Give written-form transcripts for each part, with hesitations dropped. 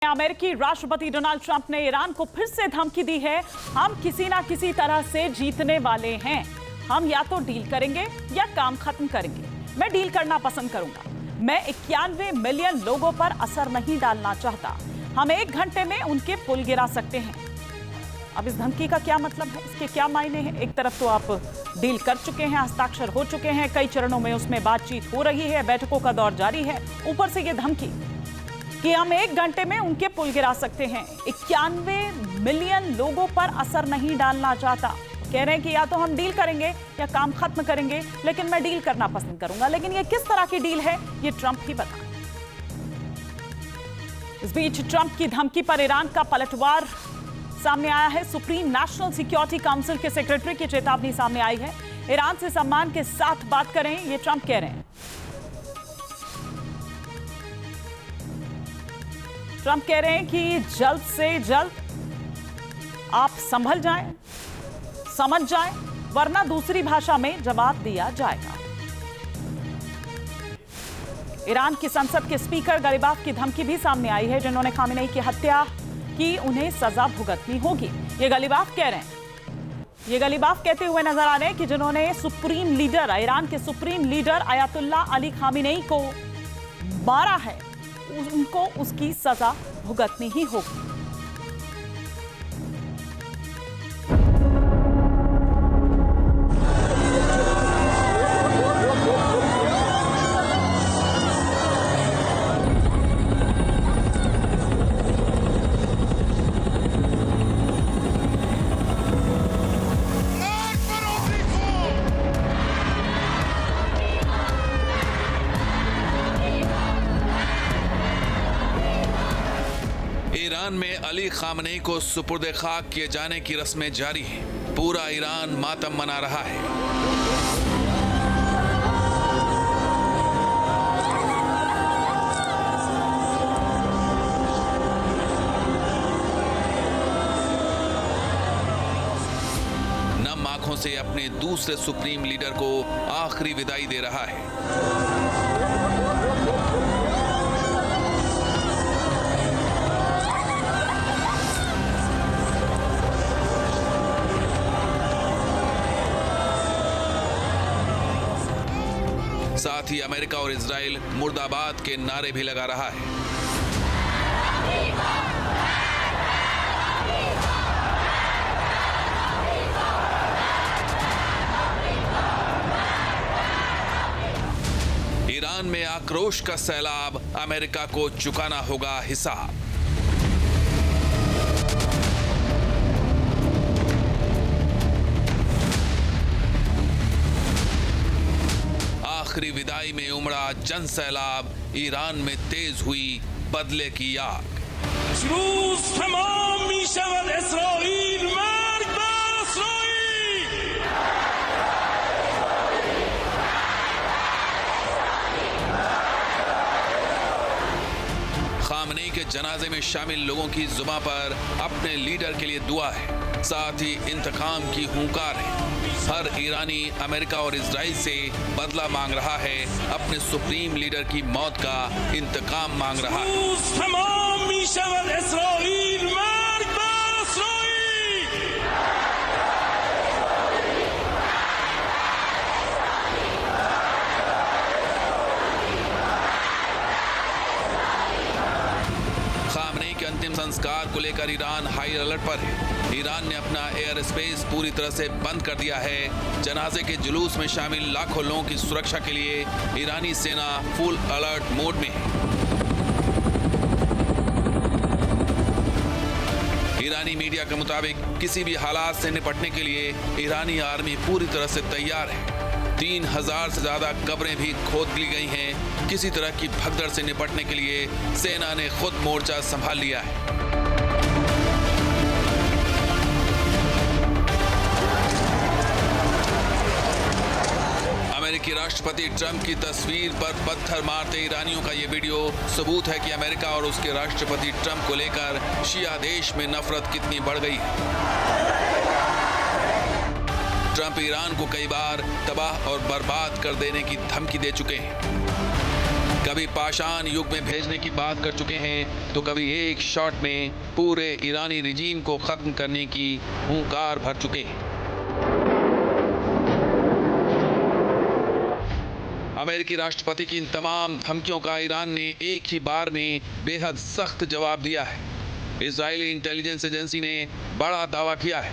अमेरिकी राष्ट्रपति Donald Trump ने ईरान को फिर से धमकी दी है। हम किसी ना किसी तरह से जीतने वाले हैं। हम या तो डील करेंगे या काम खत्म करेंगे। मैं डील करना पसंद करूंगा। मैं 91 मिलियन लोगों पर असर नहीं डालना चाहता। हम 1 घंटे में उनके पुल गिरा सकते हैं। अब इस धमकी का क्या मतलब है, इसके क्या मायने हैं? एक तरफ तो आप डील कर चुके हैं, हस्ताक्षर हो चुके हैं, कई चरणों में उसमें बातचीत हो रही है, बैठकों का दौर जारी है। ऊपर से ये धमकी कि हम 1 घंटे में उनके पुल गिरा सकते हैं। 91 मिलियन लोगों पर असर नहीं डालना चाहता। कह रहे हैं कि या तो हम डील करेंगे या काम खत्म करेंगे, लेकिन मैं डील करना पसंद करूंगा। लेकिन ये किस तरह की डील है, ये ट्रंप ही बताएं। इस बीच ट्रंप की धमकी पर ईरान का पलटवार सामने आया है। सुप्रीम नेशनल सिक्योरिटी काउंसिल के सेक्रेटरी की चेतावनी सामने आई है। ईरान से सम्मान के साथ बात करें, ये ट्रंप कह रहे हैं। ट्रंप कह रहे हैं कि जल्द से जल्द आप संभल जाएं, समझ जाएं, वरना दूसरी भाषा में जवाब दिया जाएगा। ईरान की संसद के स्पीकर गलीबाफ की धमकी भी सामने आई है, जिन्होंने खामेनेई की हत्या की उन्हें सजा भुगतनी होगी। ये गलीबाफ कह रहे हैं। ये गलीबाफ कहते हुए नजर आ रहे हैं कि जिन्होंने सुप्रीम लीडर, ईरान के supreme leader Ayatollah Ali Khamenei को मारा है, उनको उसकी सजा भुगतनी ही होगी। ईरान में अली खामनेई को सुपुर्द खाक किए जाने की रस्में जारी हैं। पूरा ईरान मातम मना रहा है। नम आंखों से अपने दूसरे सुप्रीम लीडर को आखिरी विदाई दे रहा है। साथ ही अमेरिका और इजराइल मुर्दाबाद के नारे भी लगा रहा है। ईरान में आक्रोश का सैलाब, अमेरिका को चुकाना होगा हिसाब। आखिरी विदाई में उमड़ा जन सैलाब, ईरान में तेज हुई बदले की आग। खामनेई के जनाजे में शामिल लोगों की जुबां पर अपने लीडर के लिए दुआ है, साथ ही इंतकाम की हुंकार है। हर ईरानी अमेरिका और इजराइल से बदला मांग रहा है, अपने सुप्रीम लीडर की मौत का इंतकाम मांग रहा है। खामनेई के अंतिम संस्कार को लेकर ईरान हाई अलर्ट पर है। ईरान ने अपना एयर स्पेस पूरी तरह से बंद कर दिया है। जनाजे के जुलूस में शामिल लाखों लोगों की सुरक्षा के लिए ईरानी सेना फुल अलर्ट मोड में है। ईरानी मीडिया के मुताबिक किसी भी हालात से निपटने के लिए ईरानी आर्मी पूरी तरह से तैयार है। 3000 से ज्यादा कब्रें भी खोद ली गई हैं। किसी तरह की भगदड़ से निपटने के लिए सेना ने खुद मोर्चा संभाल लिया है। अमेरिकी राष्ट्रपति ट्रंप की तस्वीर पर पत्थर मारते ईरानियों का ये वीडियो सबूत है कि अमेरिका और उसके राष्ट्रपति ट्रंप को लेकर शिया देश में नफरत कितनी बढ़ गई है। ट्रंप ईरान को कई बार तबाह और बर्बाद कर देने की धमकी दे चुके हैं। कभी पाषाण युग में भेजने की बात कर चुके हैं तो कभी एक शॉट में पूरे ईरानी रिजीम को खत्म करने की हुंकार भर चुके हैं। अमेरिकी राष्ट्रपति की इन तमाम धमकियों का ईरान ने एक ही बार में बेहद सख्त जवाब दिया है। इजरायली इंटेलिजेंस एजेंसी ने बड़ा दावा किया है।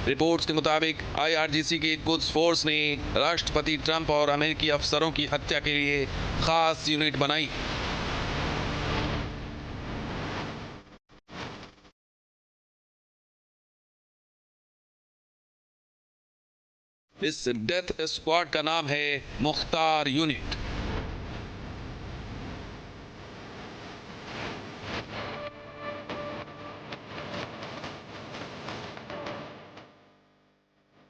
रिपोर्ट्स के मुताबिक IRGC की कुद्स फोर्स ने राष्ट्रपति ट्रंप और अमेरिकी अफसरों की हत्या के लिए खास यूनिट बनाई। इस डेथ स्क्वाड का नाम है मुख्तार यूनिट।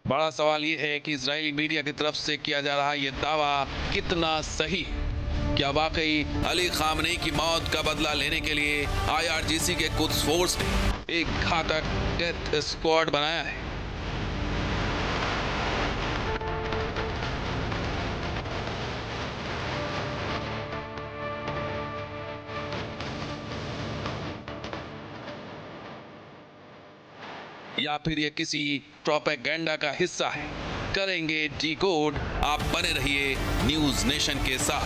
बड़ा सवाल यह है कि इजरायली मीडिया की तरफ से किया जा रहा यह दावा कितना सही है। क्या वाकई अली खामनेई की मौत का बदला लेने के लिए IRGC के कुद्स फोर्स ने एक घातक डेथ स्क्वाड बनाया है? या फिर ये किसी प्रोपेगेंडा का हिस्सा है? करेंगे डिकोड। आप बने रहिए न्यूज नेशन के साथ।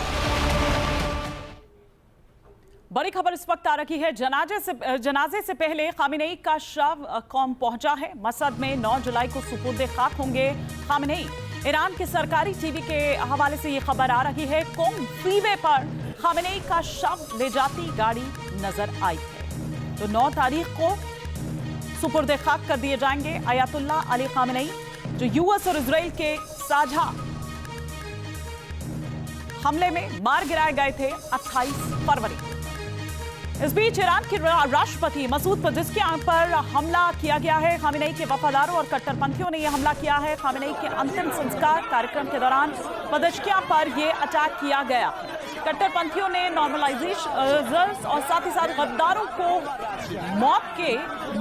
बड़ी खबर इस वक्त आ रही है। जनाजे से पहले खामेनेई का शव कौम पहुंचा है। मसद में 9 जुलाई को सुपुर्दे खाक होंगे खामेनेई। ईरान के सरकारी टीवी के हवाले से ये खबर आ रही है। कोम फ्रीवे पर खामेनेई का शव ले जाती गाड़ी नजर आई है। तो 9 तारीख को सुपुर्दे खाक कर दिए जाएंगे अयातुल्ला अली खामेनेई, जो यूएस और इजराइल के साझा हमले में मार गिराए गए थे 28 फरवरी। इस बीच ईरान के राष्ट्रपति मसूद पेजेश्कियान पर हमला किया गया है। खामेनेई के वफादारों और कट्टरपंथियों ने यह हमला किया है। खामेनेई के अंतिम संस्कार कार्यक्रम के दौरान पेजेश्कियान पर यह अटैक किया गया। कट्टरपंथियों ने नॉर्मलाइजेशन और साथ ही साथ गद्दारों को मौत के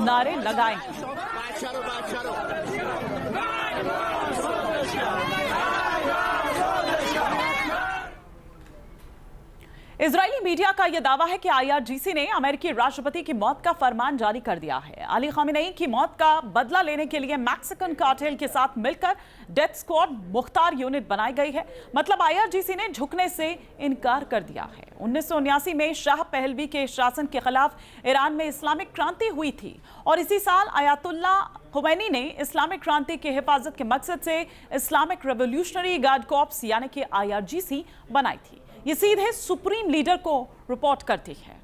नारे लगाए। इजरायली मीडिया का यह दावा है कि IRGC ने अमेरिकी राष्ट्रपति की मौत का फरमान जारी कर दिया है। अली खामेनेई की मौत का बदला लेने के लिए मैक्सिकन कार्टेल के साथ मिलकर डेथ स्क्वाड मुख्तार यूनिट बनाई गई है। मतलब IRGC ने झुकने से इनकार कर दिया है। 1979 में शाह पहलवी के शासन के खिलाफ ईरान में इस्लामिक क्रांति हुई थी और इसी साल अयातुल्ला खुमैनी ने इस्लामिक क्रांति की हिफाजत के मकसद से इस्लामिक रेवोल्यूशनरी गार्ड कॉर्प्स यानी कि IRGC बनाई थी। ये सीधे सुप्रीम लीडर को रिपोर्ट करती है।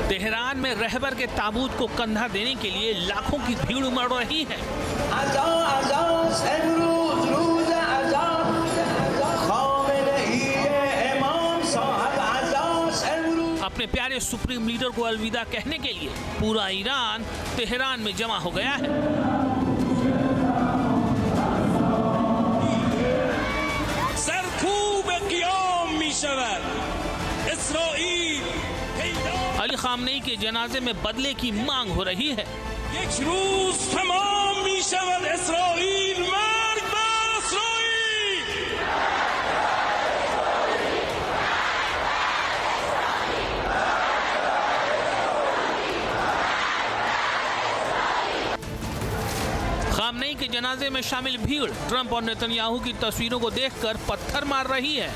तेहरान में रहबर के ताबूत को कंधा देने के लिए लाखों की भीड़ उमड़ रही है। अपने प्यारे सुप्रीम लीडर को अलविदा कहने के लिए पूरा ईरान तेहरान में जमा हो गया है। अली खामनेई के जनाजे में बदले की मांग हो रही है। खामनेई के जनाजे में शामिल भीड़ ट्रंप और नेतन्याहू की तस्वीरों को देखकर पत्थर मार रही है।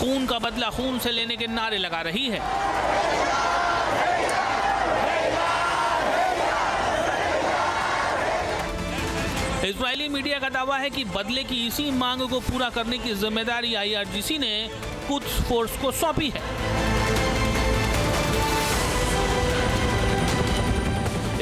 खून का बदला खून से लेने के नारे लगा रही है। इजरायली मीडिया का दावा है कि बदले की इसी मांग को पूरा करने की जिम्मेदारी IRGC ने कुद्स फोर्स को सौंपी है।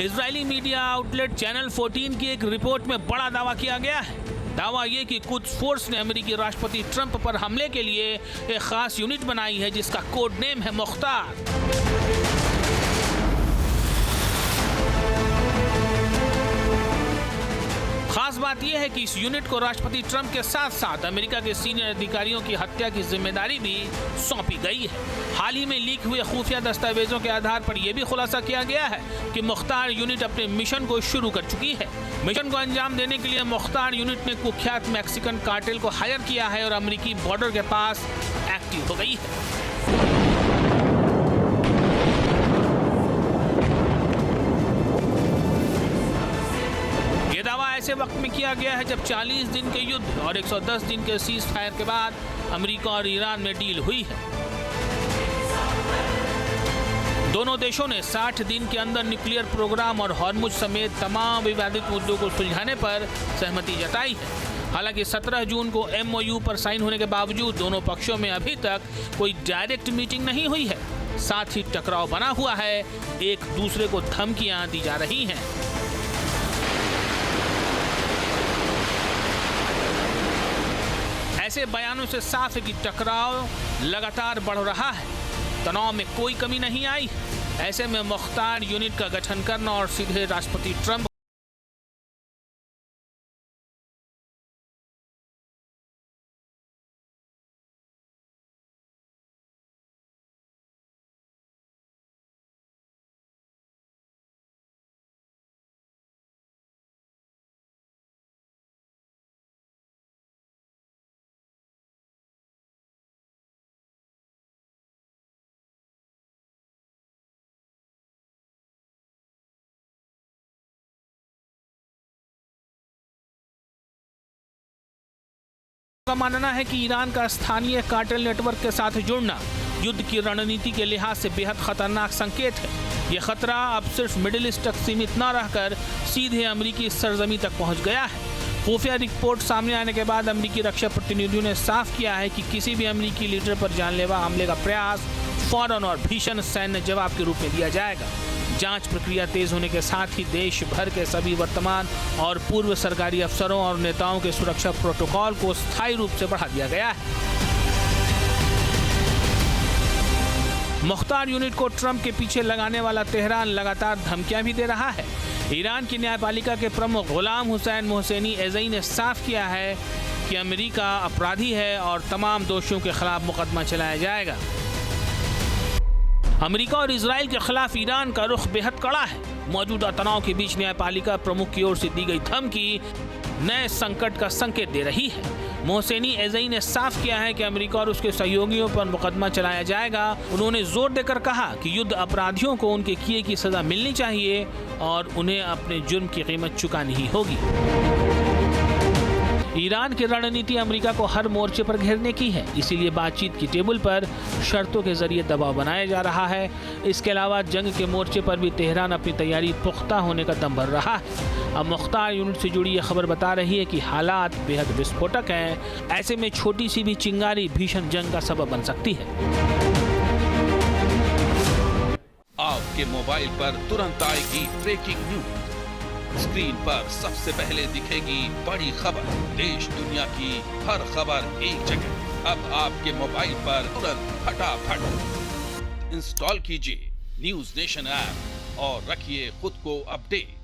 इजरायली मीडिया आउटलेट चैनल 14 की एक रिपोर्ट में बड़ा दावा किया गया है। दावा ये कि कुद्स फोर्स ने अमेरिकी राष्ट्रपति ट्रंप पर हमले के लिए एक खास यूनिट बनाई है जिसका कोड नेम है मुख्तार। बात यह है कि इस यूनिट को राष्ट्रपति ट्रंप के साथ साथ अमेरिका के सीनियर अधिकारियों की हत्या की जिम्मेदारी भी सौंपी गई है। हाल ही में लीक हुए खुफिया दस्तावेजों के आधार पर यह भी खुलासा किया गया है कि मुख्तार यूनिट अपने मिशन को शुरू कर चुकी है। मिशन को अंजाम देने के लिए मुख्तार यूनिट ने कुख्यात मैक्सिकन कार्टेल को हायर किया है और अमेरिकी बॉर्डर के पास एक्टिव हो गई है। ये दावा ऐसे वक्त में किया गया है जब 40 दिन के युद्ध और 110 दिन के सीज फायर के बाद अमेरिका और ईरान में डील हुई है। दोनों देशों ने 60 दिन के अंदर न्यूक्लियर प्रोग्राम और हॉर्मुज समेत तमाम विवादित मुद्दों को सुलझाने पर सहमति जताई है। हालांकि 17 जून को MOU पर साइन होने के बावजूद दोनों पक्षों में अभी तक कोई डायरेक्ट मीटिंग नहीं हुई है। साथ ही टकराव बना हुआ है, एक दूसरे को धमकियां दी जा रही हैं। ऐसे बयानों से साफ है कि टकराव लगातार बढ़ रहा है, तनाव में कोई कमी नहीं आई। ऐसे में मुख्तार यूनिट का गठन करना और सीधे राष्ट्रपति ट्रंप का मानना है कि ईरान का स्थानीय कार्टेल नेटवर्क के साथ जुड़ना युद्ध की रणनीति के लिहाज से बेहद खतरनाक संकेत है। यह खतरा अब सिर्फ मिडिल ईस्ट तक सीमित न रहकर सीधे अमेरिकी सरजमी तक पहुंच गया है। खुफिया रिपोर्ट सामने आने के बाद अमेरिकी रक्षा प्रतिनिधियों ने साफ किया है कि किसी भी अमेरिकी लीडर पर जानलेवा हमले का प्रयास फौरन और भीषण सैन्य जवाब के रूप में दिया जाएगा। जांच प्रक्रिया तेज होने के साथ ही देश भर के सभी वर्तमान और पूर्व सरकारी अफसरों और नेताओं के सुरक्षा प्रोटोकॉल को स्थायी रूप से बढ़ा दिया गया है। मुख्तार यूनिट को ट्रंप के पीछे लगाने वाला तेहरान लगातार धमकियां भी दे रहा है। ईरान की न्यायपालिका के प्रमुख गुलाम हुसैन मोहसेनी एज़ई ने साफ किया है कि अमेरिका अपराधी है और तमाम दोषियों के खिलाफ मुकदमा चलाया जाएगा। अमेरिका और इजराइल के खिलाफ ईरान का रुख बेहद कड़ा है। मौजूदा तनाव के बीच न्यायपालिका प्रमुख की ओर से दी गई धमकी नए संकट का संकेत दे रही है। मोहसेनी एज़ई ने साफ किया है कि अमेरिका और उसके सहयोगियों पर मुकदमा चलाया जाएगा। उन्होंने जोर देकर कहा कि युद्ध अपराधियों को उनके किए की सजा मिलनी चाहिए और उन्हें अपने जुर्म की कीमत चुकानी ही होगी। ईरान की रणनीति अमेरिका को हर मोर्चे पर घेरने की है, इसीलिए बातचीत की टेबल पर शर्तों के जरिए दबाव बनाया जा रहा है। इसके अलावा जंग के मोर्चे पर भी तेहरान अपनी तैयारी पुख्ता होने का दम भर रहा है। अब मुख्तार यूनिट से जुड़ी यह खबर बता रही है कि हालात बेहद विस्फोटक हैं। ऐसे में छोटी सी भी चिंगारी भीषण जंग का सबब बन सकती है। आपके मोबाइल पर तुरंत आएगी ब्रेकिंग न्यूज। स्क्रीन पर सबसे पहले दिखेगी बड़ी खबर। देश दुनिया की हर खबर एक जगह। अब आपके मोबाइल पर तुरंत फटाफट इंस्टॉल कीजिए न्यूज़ नेशन ऐप और रखिए खुद को अपडेट।